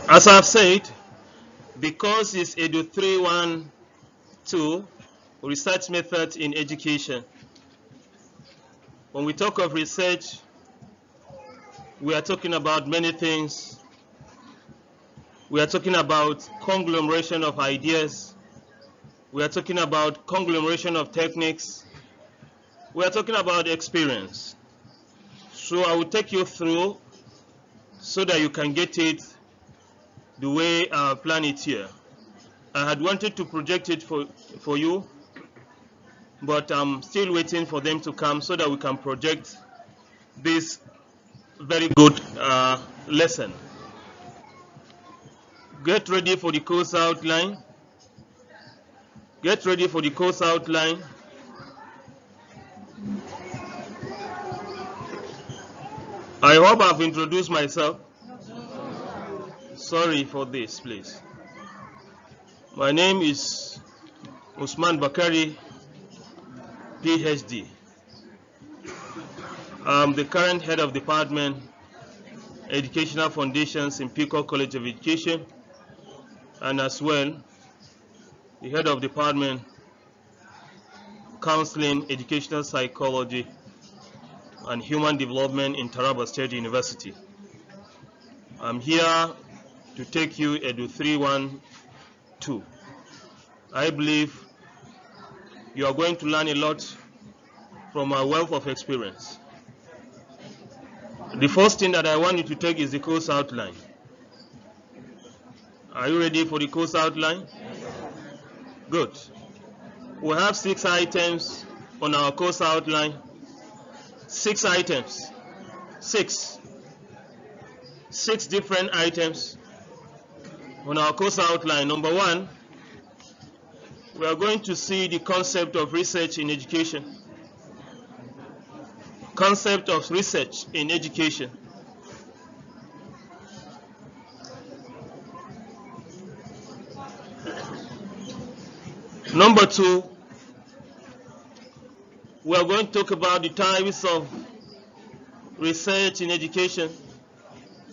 As I've said, because it's Edu 312, research methods in education. When we talk of research, we are talking about many things. We are talking about conglomeration of ideas. We are talking about conglomeration of techniques. We are talking about experience. So I will take you through so that you can get it the way I plan it here. I had wanted to project it for you, but I'm still waiting for them to come so that we can project this very good lesson. Get ready for the course outline. Get ready for the course outline. I hope I've introduced myself. Sorry for this, please. My name is Usman Bakari, Ph.D. I'm the current head of department, Educational Foundations in Peacock College of Education, and as well, the head of department, Counseling, Educational Psychology, and Human Development in Taraba State University. I'm here to take you Edu 312. I believe you are going to learn a lot from our wealth of experience. The first thing that I want you to take is the course outline. Are you ready for the course outline? Good. We have 6 items on our course outline. 6 items. 6 different items on our course outline. Number 1, we are going to see the concept of research in education. Concept of research in education. Number 2, we are going to talk about the types of research in education.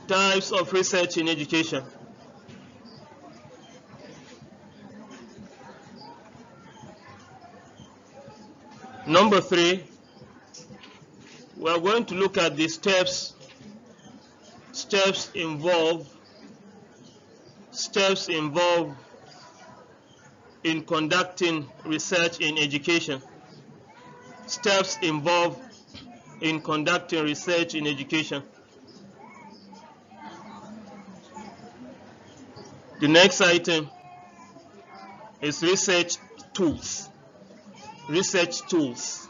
Types of research in education. Number 3, we are going to look at the steps involved in conducting research in education. Steps involved in conducting research in education. The next item is research tools. Research tools.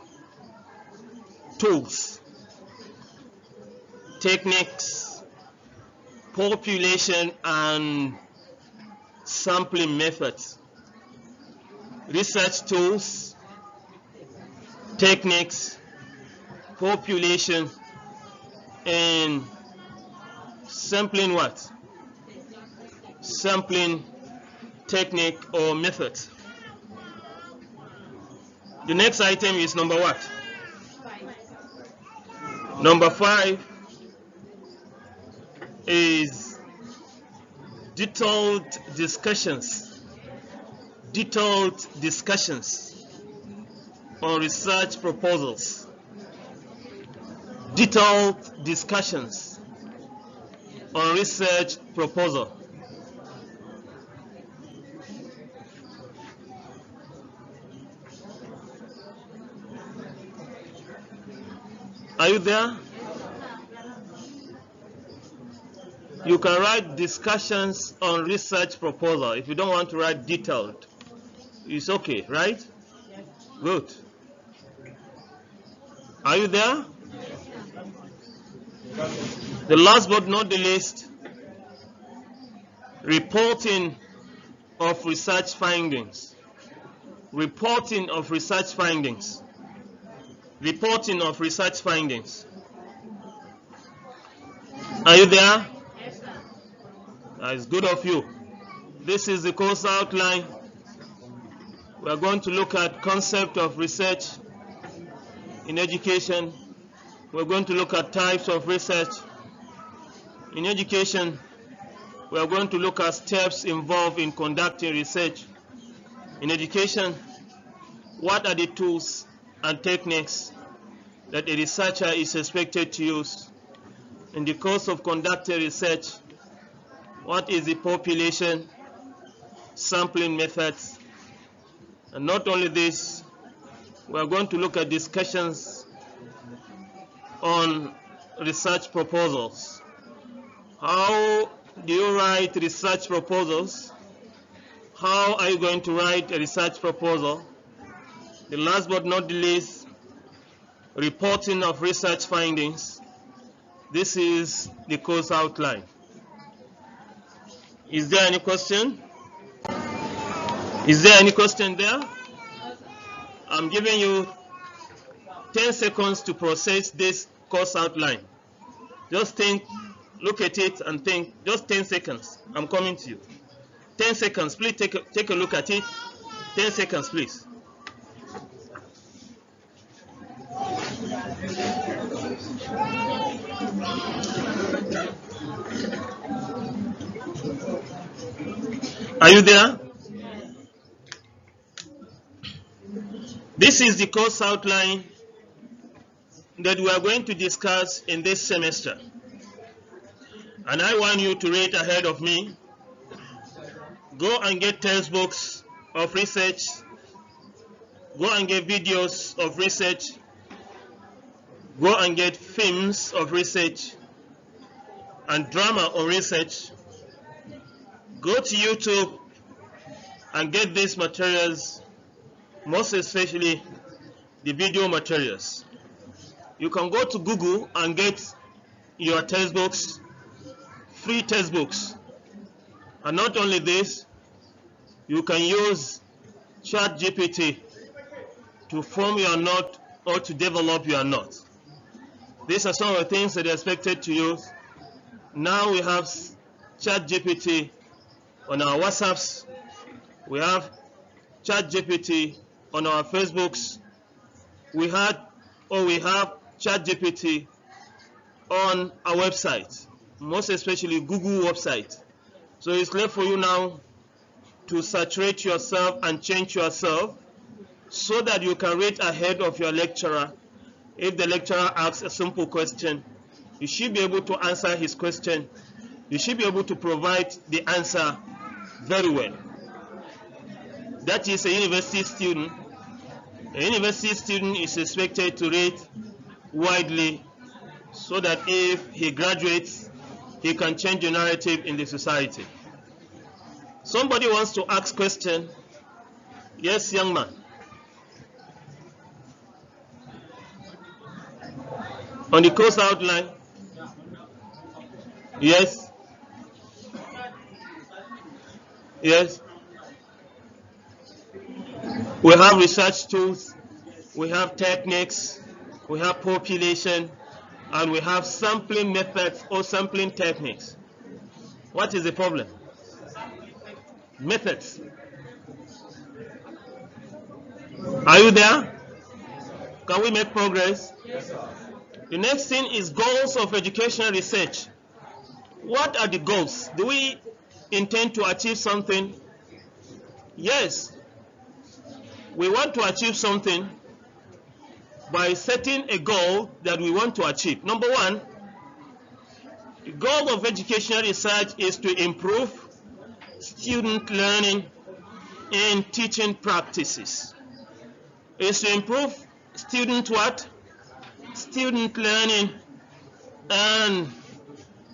Tools. Techniques, population and sampling methods. Research tools, techniques, population, and sampling what? Sampling technique or methods. The next item is number what? Number 5 is detailed discussions on research proposals. Detailed discussions on research proposal. Are you there? You can write discussions on research proposal. If you don't want to write detailed, it's okay, right? Good. Are you there? The last but not the least, reporting of research findings. Reporting of research findings. Reporting of research findings. Are you there? Yes, sir. It's good of you. This is the course outline. We are going to look at concept of research in education. We're going to look at types of research in education. we are going to look at steps involved in conducting research in education. What are the tools and techniques that a researcher is expected to use in the course of conducting research? What is the population sampling methods? And not only this, we are going to look at discussions on research proposals. How do you write research proposals? How are you going to write a research proposal? The last but not the least, reporting of research findings. This is the course outline. Is there any question? Is there any question there? I'm giving you 10 seconds to process this course outline. Just think, look at it and think, just 10 seconds. I'm coming to you. 10 seconds, please take a look at it. 10 seconds, please. Are you there? This is the course outline that we are going to discuss in this semester. And I want you to read ahead of me. Go and get textbooks of research. Go and get videos of research. Go and get films of research and drama on research. Go to YouTube and get these materials, most especially the video materials. You can go to Google and get your textbooks, free textbooks. And not only this, you can use ChatGPT to form your note or to develop your note. These are some of the things that are expected to use. Now we have ChatGPT on our WhatsApps. We have ChatGPT on our Facebooks. We have ChatGPT on our website, most especially Google website. So it's left for you now to saturate yourself and change yourself so that you can read ahead of your lecturer. If the lecturer asks a simple question, you should be able to answer his question. You should be able to provide the answer very well. That is a university student. A university student is expected to read widely so that if he graduates, he can change the narrative in the society. Somebody wants to ask question. Yes, young man. On the course outline. Yes. Yes. We have research tools, we have techniques, we have population, and we have sampling methods or sampling techniques. What is the problem? Methods. Are you there? Can we make progress? Yes, sir. The next thing is goals of educational research. What are the goals? Do we intend to achieve something? Yes. We want to achieve something by setting a goal that we want to achieve. Number one, the goal of educational research is to improve student learning and teaching practices. It's to improve student what? Student learning and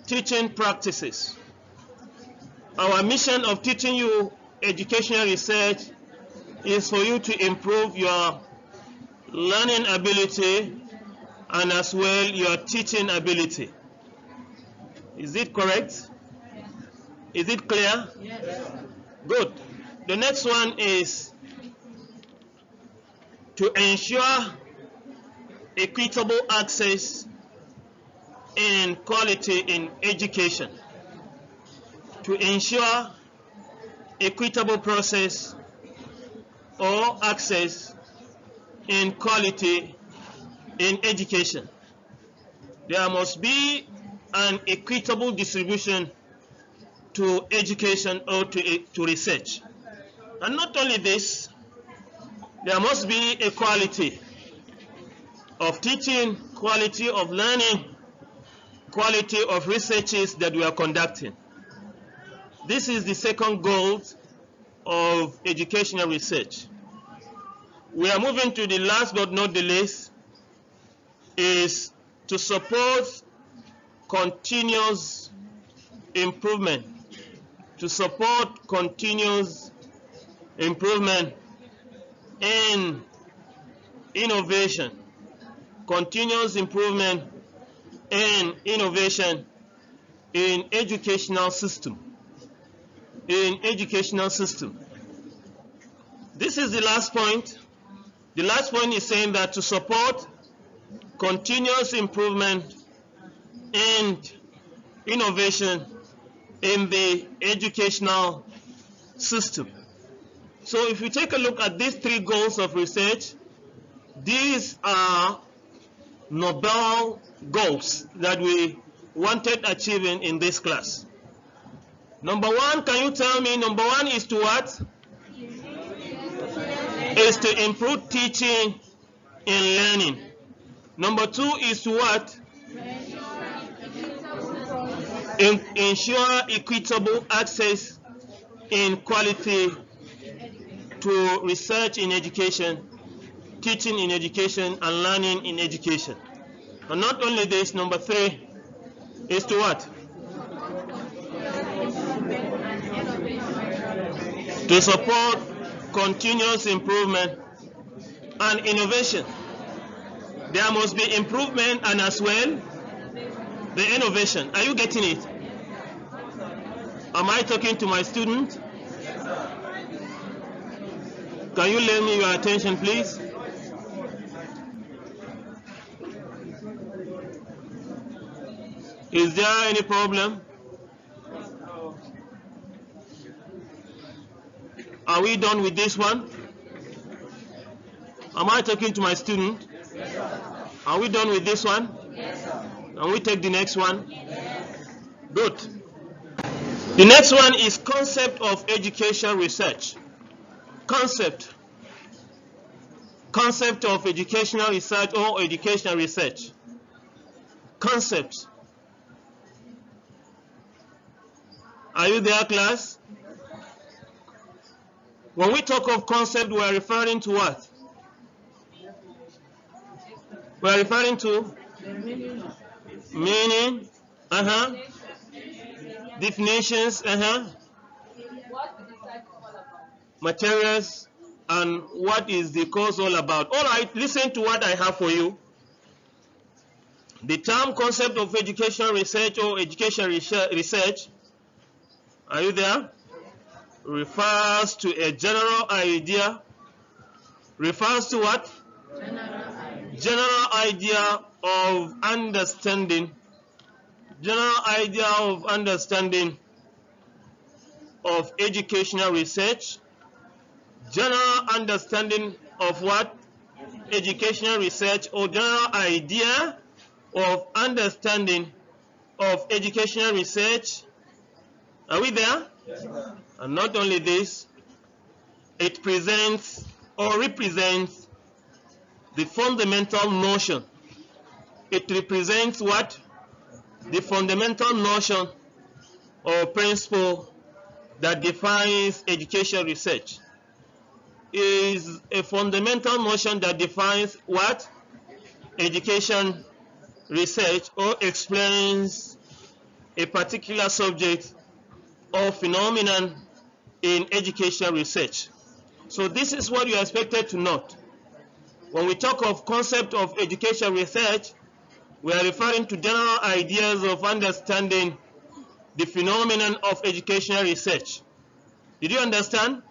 teaching practices. Our mission of teaching you educational research is for you to improve your learning ability and as well your teaching ability. Is it correct? Is it clear? Yes. Good. The next one is to ensure equitable access and quality in education. To ensure equitable process or access and quality in education. There must be an equitable distribution to education or to research. And not only this, there must be a quality of teaching, quality of learning, quality of researches that we are conducting. This is the second goal of educational research. We are moving to the last but not the least, is to support continuous improvement. To support continuous improvement in innovation. Continuous improvement in innovation in educational system. In educational system. This is the last point. The last point is saying that to support continuous improvement and innovation in the educational system. So if you take a look at these three goals of research, these are Nobel goals that we wanted achieving in this class. Number one, can you tell me, number one is to what? Is to improve teaching and learning. Number two is to what? Ensure equitable access and quality to research in education, teaching in education, and learning in education. And not only this, number three is to what? To support continuous improvement and innovation. There must be improvement and as well the innovation. Are you getting it? Am I talking to my student? Can you lend me your attention, please? Is there any problem? Are we done with this one? Am I talking to my student? Are we done with this one? Can we take the next one? Good. The next one is concept of education research. Concept of educational research or educational research. Concept. Are you there, class? When we talk of concept, we are referring to what? We are referring to meaning, definitions, materials, and what is the course all about. All right, listen to what I have for you. The term concept of education research or education research, are you there? Refers to a general idea. Refers to what? General idea of understanding. General idea of understanding of educational research. General understanding of what? Educational research, or general idea of understanding of educational research. Are we there? Yes, sir. And not only this, it presents or represents the fundamental notion. It represents what? The fundamental notion or principle that defines education research. Is a fundamental notion that defines what? Education research, or explains a particular subject or phenomenon in education research. So this is what you are expected to note. When we talk of concept of education research, we are referring to general ideas of understanding the phenomenon of educational research. Did you understand?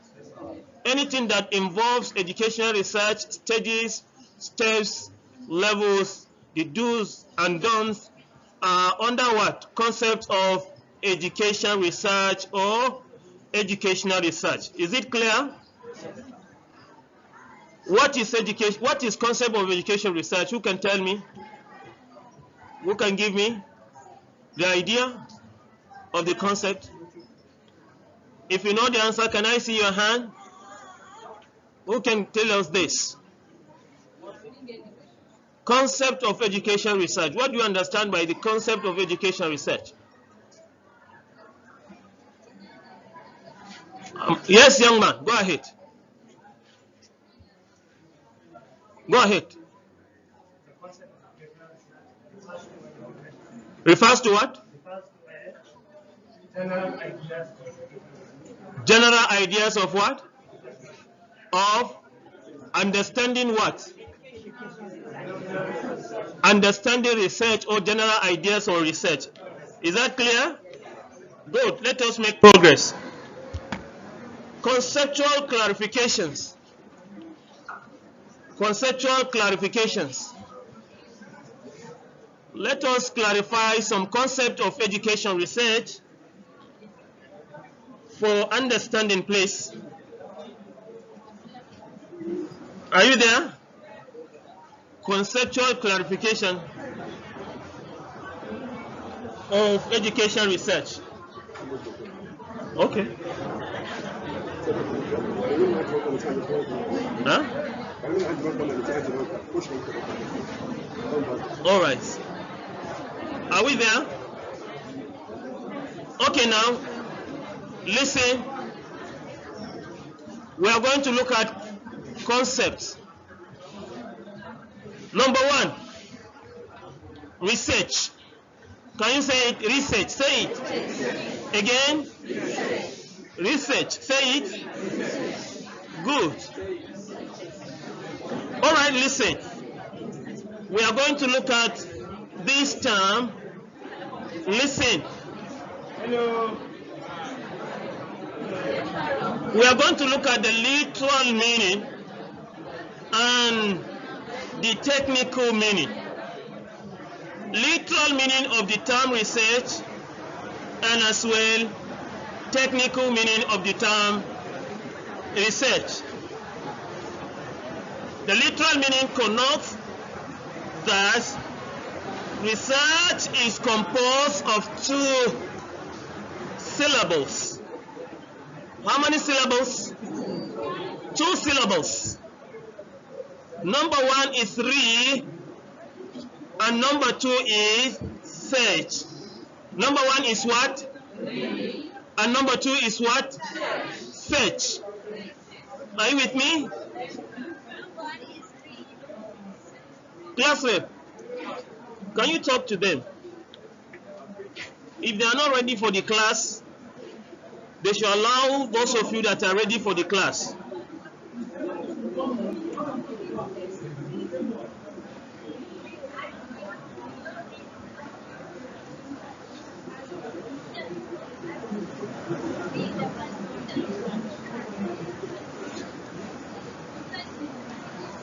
Anything that involves educational research, stages, steps, levels, the do's and don'ts are under what? Concept of education research or educational research. Is it clear? What is education? What is concept of education research? Who can tell me? Who can give me the idea of the concept? If you know the answer, can I see your hand? Who can tell us this? Concept of education research. What do you understand by the concept of education research? Yes, young man, go ahead. Go ahead. Refers to what? General ideas of what? Of understanding what? Understanding research or general ideas on research. Is that clear? Good. Let us make progress. Conceptual clarifications. Conceptual clarifications. Let us clarify some concept of education research for understanding, please. Are you there? Conceptual clarification of education research. Okay. Huh? All right. Are we there? Okay, now listen. We are going to look at concepts. Number one, research. Can you say it? Research. Say it. Again. Research. Say it. Good. All right, listen. We are going to look at this term. Listen. Hello. We are going to look at the literal meaning and the technical meaning. Literal meaning of the term research and as well technical meaning of the term research. The literal meaning connotes that research is composed of two syllables. How many syllables? Two syllables. Number one is re and number two is search. Number one is what? Re. And number two is what? Search. Are you with me? Class rep, can you talk to them? If they are not ready for the class, they should allow those of you that are ready for the class.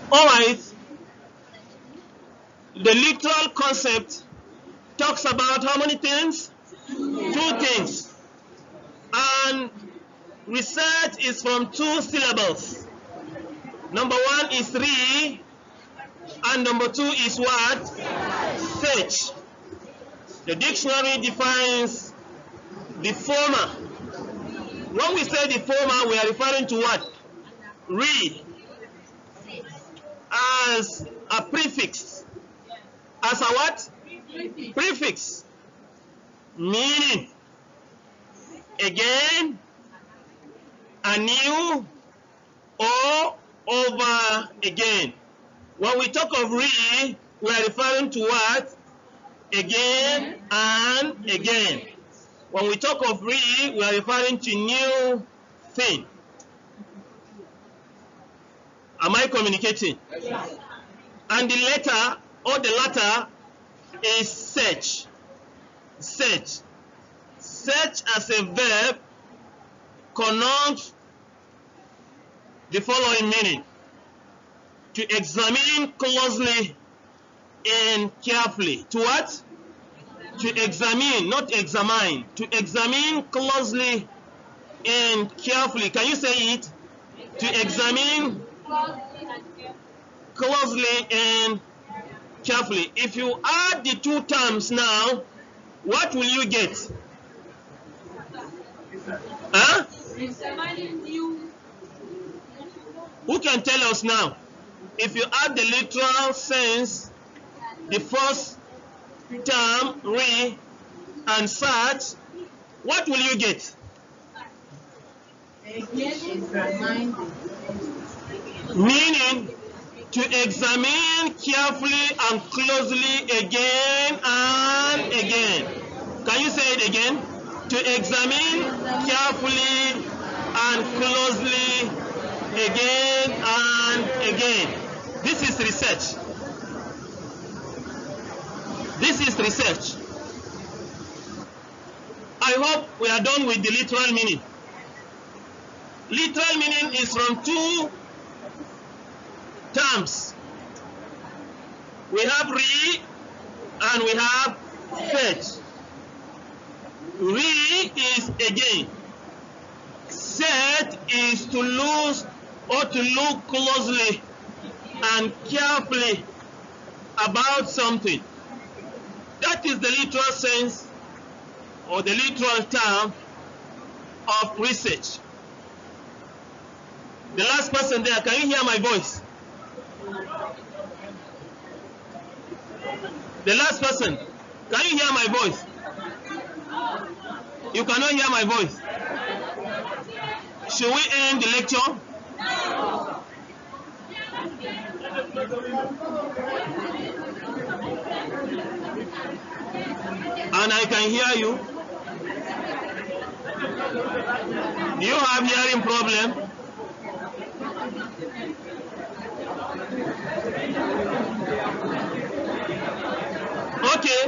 All right. The literal concept talks about how many things? Two things. And research is from two syllables. Number one is re, and number two is what? Search. The dictionary defines the former. When we say the former, we are referring to what? Re as a prefix. As a what? Prefix. Meaning again, anew, or over again. When we talk of re, we are referring to what? Again and again. When we talk of re, we are referring to new thing. Am I communicating? Yes. And the letter or the latter is search. Search. Search as a verb connotes the following meaning: to examine closely and carefully. To what? To examine, not examine. To examine closely and carefully. Can you say it? To examine closely and carefully. If you add the two terms now, what will you get? Huh? Who can tell us now? If you add the literal sense, the first term, re, and search, what will you get? Meaning, to examine carefully and closely again and again. Can you say it again? To examine carefully and closely again and again. This is research. This is research. I hope we are done with the literal meaning. Literal meaning is from two terms. We have re and we have search. Re is again. Search is to lose or to look closely and carefully about something. That is the literal sense or the literal term of research. The last person there, can you hear my voice? The last person, can you hear my voice? You cannot hear my voice. Should we end the lecture? And I can hear you. Do you have hearing problem? Okay.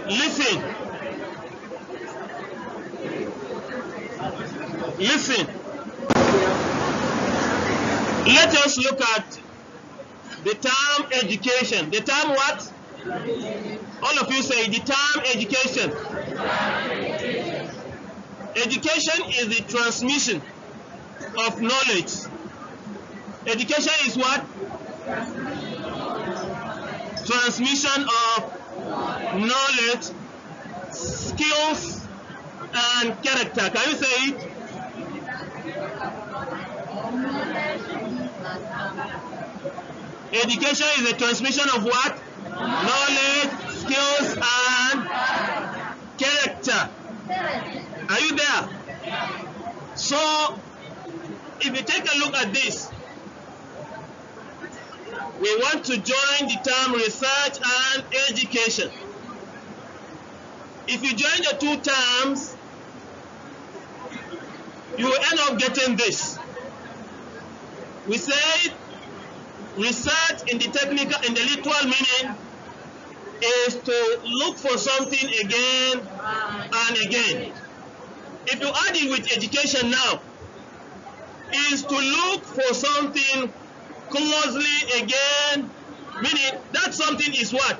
Listen. Listen. Let us look at the term education. The term what? All of you say the term education. Education is the transmission of knowledge. Education is what? Transmission of knowledge, skills, and character. Can you say it? Education is the transmission of what? Knowledge, skills, and character. Are you there? So, if you take a look at this, we want to join the term research and education. If you join the two terms, you will end up getting this. We say research in the technical, in the literal meaning, is to look for something again and again. If you add it with education now, is to look for something closely again, meaning that something is what?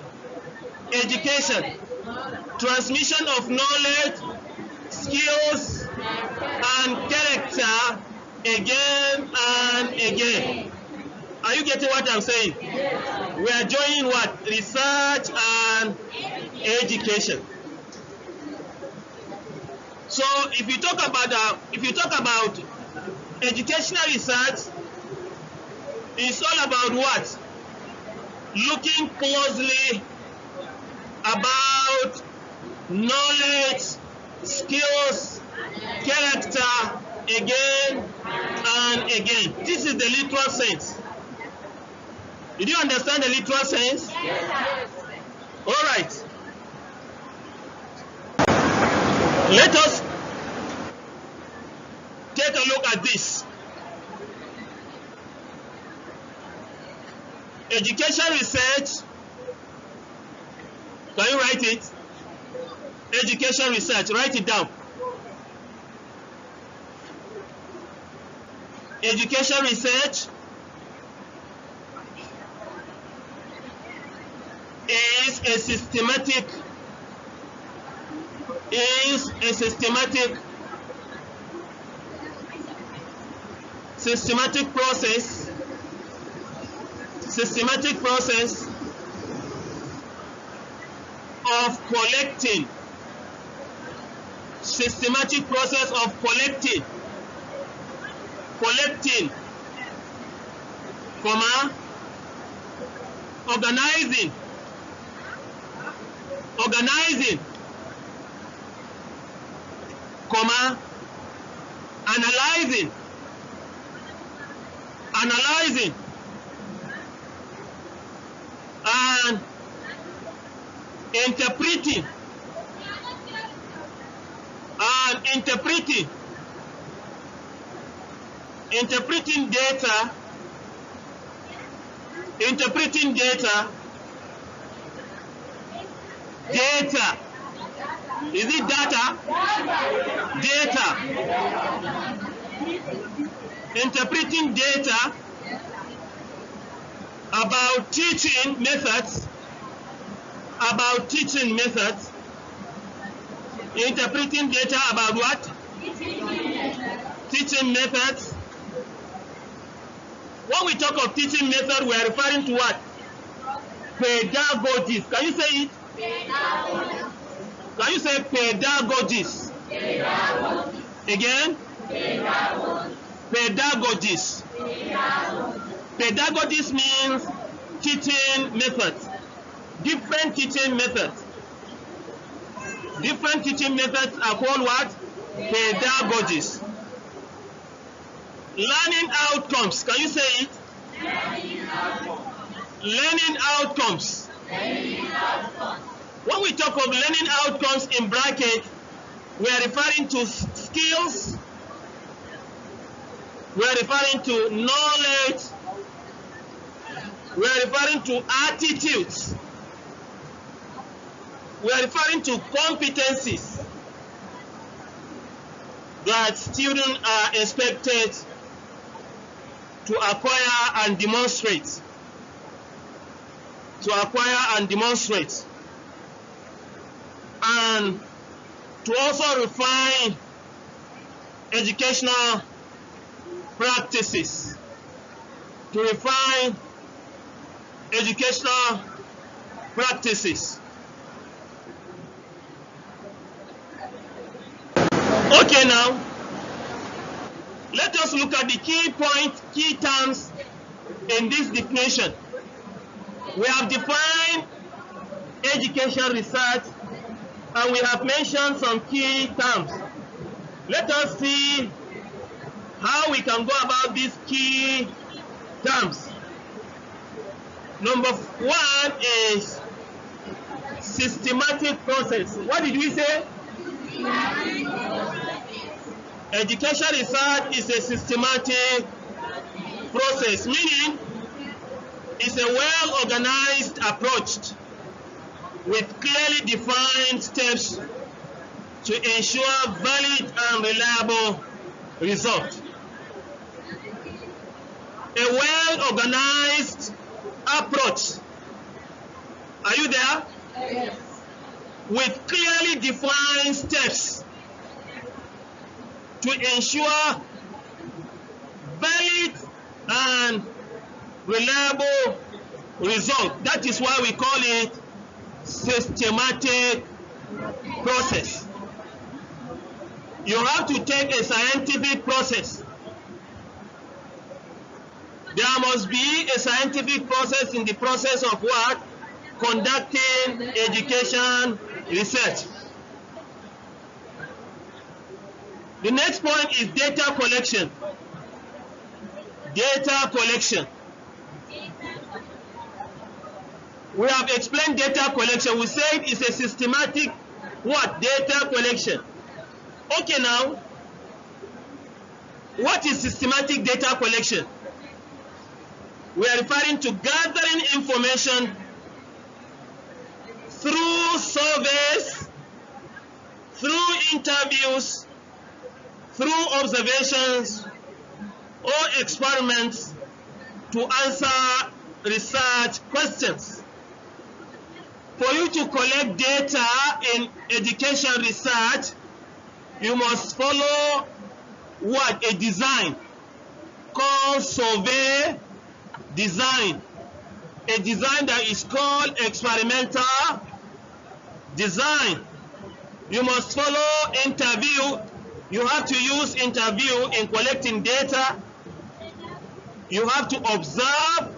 Education. Transmission of knowledge, skills, and character again and again. Are you getting what I'm saying? We are joining what? Research and education. So if you talk about educational research, it's all about what? Looking closely about knowledge, skills, character again and again. This is the literal sense. Did you understand the literal sense? Yes. All right. Let us take a look at this. Education research. Can you write it? Education research. Write it down. Education research is a systematic process of collecting, systematic process of collecting, comma, organizing, comma, analyzing, and interpreting, data. Is it data? Data. Interpreting data about teaching methods, interpreting data about what? Teaching methods. When we talk of teaching method, we are referring to what? Pedagogies. Can you say it? Can you say pedagogies? Again? Pedagogies. Pedagogies means teaching methods. Different teaching methods. Different teaching methods are called what? Pedagogies. Learning outcomes. Can you say it? Learning outcomes. When we talk of learning outcomes in bracket, we are referring to skills, we are referring to knowledge, we are referring to attitudes, we are referring to competencies that students are expected to acquire and demonstrate. And to also refine educational practices. Okay, now let us look at the key terms in this definition. We have defined education research and we have mentioned some key terms. Let us see how we can go about these key terms. Number one is systematic process. What did we say? Education research is a systematic process, meaning it's a well-organized approach with clearly defined steps to ensure valid and reliable result. A well-organized approach. Are you there? Yes. With clearly defined steps to ensure valid and reliable result. That is why we call it systematic process. You have to take a scientific process. There must be a scientific process in the process of what? Conducting education research. The next point is data collection. Data collection. We have explained data collection. We said it's a systematic what? Data collection. Okay, now, what is systematic data collection? We are referring to gathering information through surveys, through interviews, through observations or experiments to answer research questions. For you to collect data in education research, you must follow what? A design called survey design. A design that is called experimental design. You must follow interview. You have to use interview in collecting data. You have to observe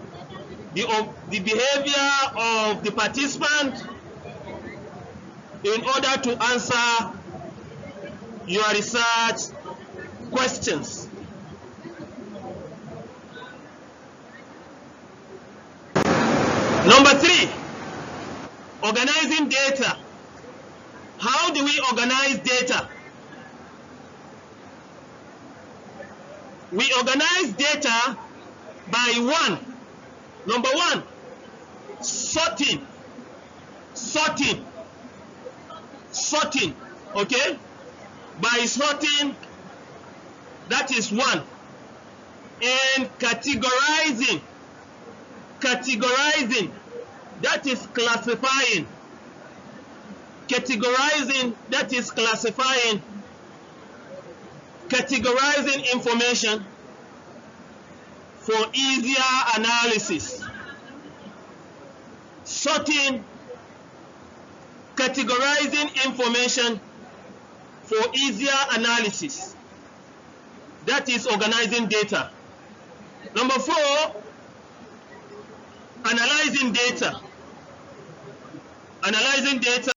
the behavior of the participant in order to answer your research questions. Number 3, organizing data. How do we organize data? We organize data by number one, sorting, okay? By sorting, that is one. And categorizing, that is classifying. Categorizing, that is classifying. Categorizing information for easier analysis. Sorting, categorizing information for easier analysis. That is organizing data. Number 4, analyzing data. Analyzing data